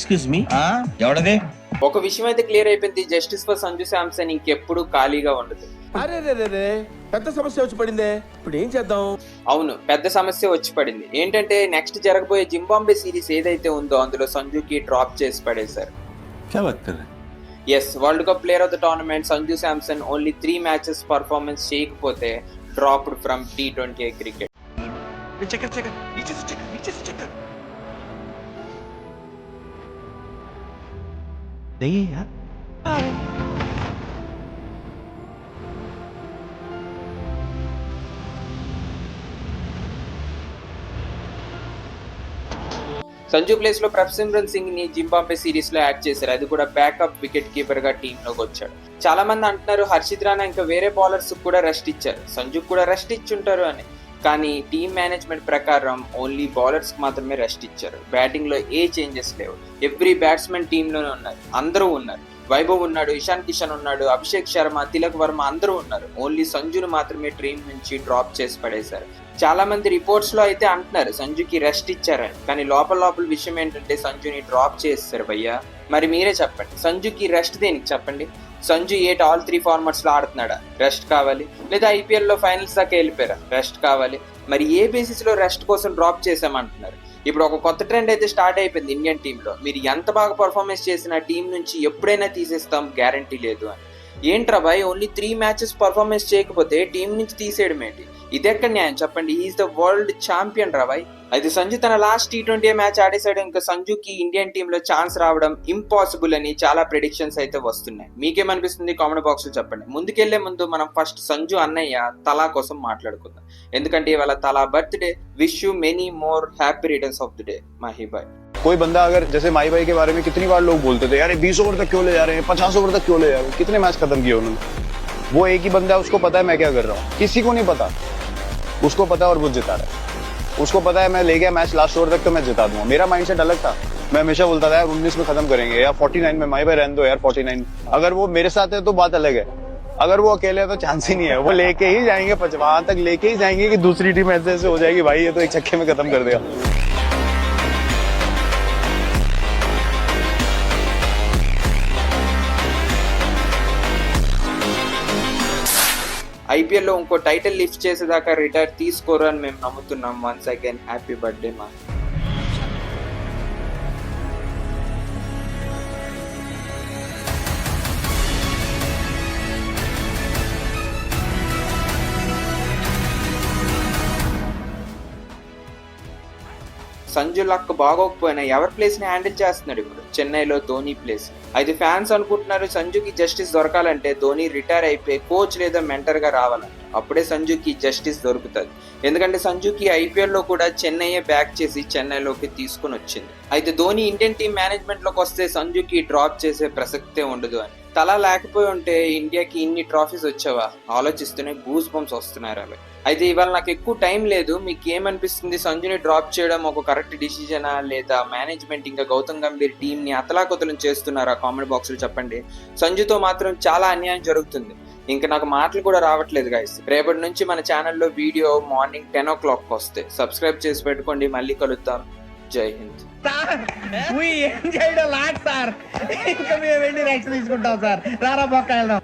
Excuse me ఎవడది? ఒక విషయం అయితే క్లియర్ అయిపోయింది, జస్టిస్ ఫర్ సంజు శాంసన్ ఇంకెప్పుడు ఖాళీగా ఉండదు. అరే పెద్ద సమస్య వచ్చి పడిందే, ఇప్పుడు ఏం చేద్దాం? అవును, పెద్ద సమస్య వచ్చి పడింది. ఏంటంటే నెక్స్ట్ జరగబోయే జింబాబ్వే సిరీస్ ఏదైతే ఉందో అందులో సంజుకి డ్రాప్ చేసి పడేశారు. Yes, world cup player of the tournament Sanju Samson only 3 matches performance చేయకపోతే dropped from T20I cricket. Sanju place లో ప్రభ్సిమ్రన్ సింగ్ ని జింబాబ్వే సిరీస్ లో యాడ్ చేశారు. అది కూడా బ్యాకప్ వికెట్ కీపర్ గా టీమ్ లోకి వచ్చాడు. చాలా మంది అంటున్నారు హర్షిత్ రాణా ఇంకా వేరే బౌలర్స్ కూడా రెస్ట్ ఇచ్చారు, సంజుకు కూడా రెస్ట్ ఇచ్చుంటారు అని. కానీ టీమ్ మేనేజ్మెంట్ ప్రకారం ఓన్లీ బౌలర్స్ కి మాత్రమే రెస్ట్ ఇచ్చారు. బ్యాటింగ్ లో ఏ చేంజెస్ లేవు. ఎవ్రీ బ్యాట్స్మెన్ టీమ్ లోనే ఉన్నారు, అందరూ ఉన్నారు. వైభవ్ ఉన్నాడు, ఇషాన్ కిషన్ ఉన్నాడు, అభిషేక్ శర్మ, తిలక్ వర్మ అందరూ ఉన్నారు. ఓన్లీ సంజును మాత్రమే టీం నుంచి డ్రాప్ చేసి పడేశారు. చాలా మంది రిపోర్ట్స్ లో అయితే అంటున్నారు సంజుకి రెస్ట్ ఇచ్చారని, కానీ లోపల విషయం ఏంటంటే సంజుని డ్రాప్ చేస్తారు భయ్యా. మరి మీరే చెప్పండి, సంజుకి రెస్ట్ దేనికి చెప్పండి? సంజు ఆల్ 3 ఫార్మాట్స్ లో ఆడుతున్నాడా? రెస్ట్ కావాలి. లేదా IPL లో ఫైనల్స్ దాకా వెళ్ళిపోయారా? రెస్ట్ కావాలి. మరి ఏ బేసిస్ లో రెస్ట్ కోసం డ్రాప్ చేసామంటున్నారు? ఇప్పుడు ఒక కొత్త ట్రెండ్ అయితే స్టార్ట్ అయిపోయింది ఇండియన్ టీంలో, మీరు ఎంత బాగా పర్ఫార్మెన్స్ చేసినా టీం నుంచి ఎప్పుడైనా తీసేస్తాం, గ్యారంటీ లేదు అని. ఏంట్రా బాయ్, ఓన్లీ 3 మ్యాచెస్ పర్ఫార్మెన్స్ చేయకపోతే టీం నుంచి తీసేయడం ఏంటి? ఇదెక్కడ న్యాయం చెప్పండి? ఈజ్ ద వరల్డ్ ఛాంపియన్ రా బాయ్. అయితే సంజు తన లాస్ట్ T20 మ్యాచ్ ఆడేసాడు. ఇంకా సంజుకి ఇండియన్ టీమ్ లో ఛాన్స్ రావడం ఇంపాసిబుల్ అని చాలా ప్రెడిక్షన్స్ అయితే వస్తున్నాయి. మీకేమనిపిస్తుంది కామెంట్ బాక్స్ లో చెప్పండి. ముందుకెళ్లే ముందు మనం ఫస్ట్ సంజు అన్నయ్య తలా కోసం మాట్లాడుకుందాం, ఎందుకంటే ఇవాళ Thala birthday. Wish you many more happy returns of the day Mahi boy. कोई बंदा अगर जैसे माही भाई के बारे में कितनी बार लोग बोलते थे यार 20 ओवर तक क्यों ले जा रहे हैं, 50 ओवर तक क्यों ले जा रहे हैं, कितने मैच खत्म किए उन्होंने. वो एक ही बंदा है, उसको पता है मैं क्या कर रहा हूँ. किसी को नहीं पता, उसको पता है और वो जिता रहा है. उसको पता है मैं ले गया मैच लास्ट ओवर तक तो मैं जिता दूंगा. मेरा माइंडसेट अलग था. मैं हमेशा बोलता था यार 19 में खत्म करेंगे या 49 में. माही भाई रहने दो यार 49. अगर वो मेरे साथ है तो बात अलग है, अगर वो अकेले है तो चांस ही नहीं है. वो लेके ही जाएंगे, वहां तक लेके ही जाएंगे कि दूसरी टीम ऐसे ऐसे हो जाएगी भाई ये तो एक छक्के में खत्म कर देगा. IPL లో ఇంకో టైటిల్ లిఫ్ట్ చేసేదాకా రిటైర్ తీసుకోరు అని మేము నమ్ముతున్నాం. వన్స్ అగైన్ హ్యాపీ బర్త్డే మా. సంజు లక్ బాగోకపోయినా ఎవరి ప్లేస్ ని హ్యాండిల్ చేస్తున్నాడు ఇప్పుడు? చెన్నైలో ధోని ప్లేస్. అయితే ఫ్యాన్స్ అనుకుంటున్నారు సంజుకి జస్టిస్ దొరకాలంటే ధోని రిటైర్ అయిపోయి కోచ్ లేదా మెంటర్ గా రావాలంట, అప్పుడే సంజుకి జస్టిస్ దొరుకుతుంది. ఎందుకంటే సంజుకి IPL లో కూడా చెన్నైయే బ్యాక్ చేసి చెన్నైలోకి తీసుకుని వచ్చింది. అయితే ధోని ఇండియన్ టీం మేనేజ్మెంట్ లోకి వస్తే సంజుకి డ్రాప్ చేసే ప్రసక్తే ఉండదు అని. తలా లేకపోయి ఉంటే ఇండియాకి ఇన్ని ట్రాఫీస్ వచ్చావా ఆలోచిస్తూనే గూస్ బంప్స్ వస్తున్నారు అవి. అయితే ఇవాళ నాకు ఎక్కువ టైం లేదు, మీకు ఏమనిపిస్తుంది? సంజుని డ్రాప్ చేయడం ఒక కరెక్ట్ డిసిజనా, లేదా మేనేజ్మెంట్ ఇంకా గౌతమ్ గంభీర్ టీం ని అతలాకుతలం చేస్తున్నారా? కామెంట్ బాక్స్ లో చెప్పండి. సంజుతో మాత్రం చాలా అన్యాయం జరుగుతుంది. ఇంకా నాకు మాటలు కూడా రావట్లేదు గైస్. రేపటి నుంచి మన ఛానల్లో వీడియో మార్నింగ్ 10 o'clock వస్తాయి. సబ్స్క్రైబ్ చేసి పెట్టుకోండి. మళ్ళీ కలుద్దాం. జై హింద్. ఏం చేయడం లాట్ సార్, ఇంకా మేము వెళ్ళి రెస్ట్ తీసుకుంటాం సార్. రారా బొక్క వెళ్దాం.